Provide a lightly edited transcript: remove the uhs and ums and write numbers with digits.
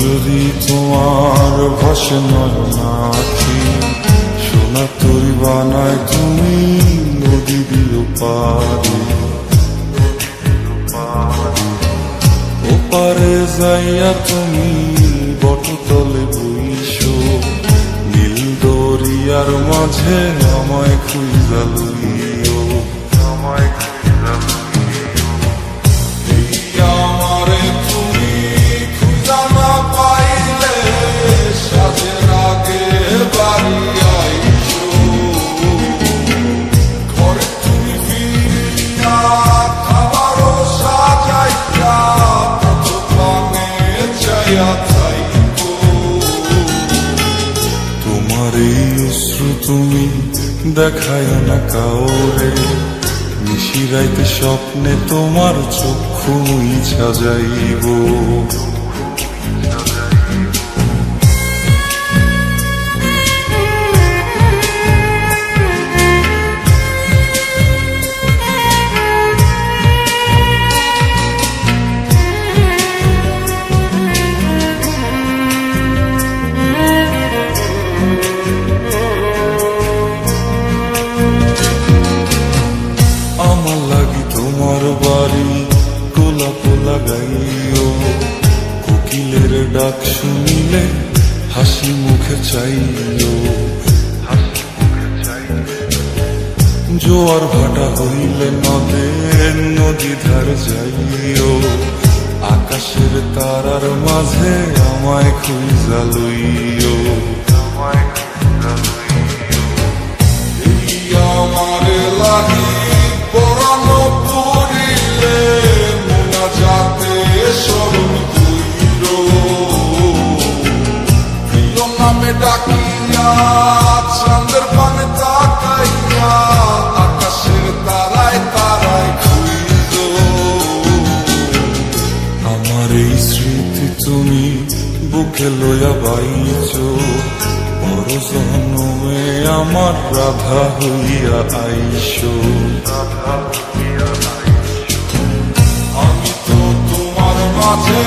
যদি তোমার ভাসে নয়নাখি, সোনা তরি বানায় তুমি নদী দিও পারি। ওপারে যাইয়া তুমি বটতলে বইসো, নীল দরিয়ার মাঝে আমায় খুঁজা লইও, আমায় খুঁজা লইও। এই আমারে তুমি খুঁজা না পাইলে সাজের আগে বাড়ি আইসো, ঘরে তুমি ফিরিয়া খাবারও সাজাইয়া পথ পানে চাইয়া থাইকো। তোমার এই অশ্রু তুমি দেখায় না কাউরে, নিশিরাইতে স্বপ্নে তোমার চক্ষু মুইছা যাইব। আমার লাগি তোমার বাড়ি গোলাপ লাগাইও, কোকিলের ডাক শুনিলে হাসি মুখে চাইও। জোয়ার ভাটা হইলে নদের নদী ধার যাইও, আকাশের তারার মাঝে আমায় খুঁজা লইও, আমায় খুঁজা লইও। এই আমারে লাগি পরানো পড়িলে মোনাজাতে স্মরণ কইরো, প্রিয় নামে ডাকিয়া চাঁদের পানে তাকাইয়া আকাশের তারায় তারায় খুঁজো। আমার এই স্মৃতি তুমি বুকে লইয়া বাইছো, বড় জন্মে আমার রাধা হইয়া আইসো। আমি তো তোমার মাঝে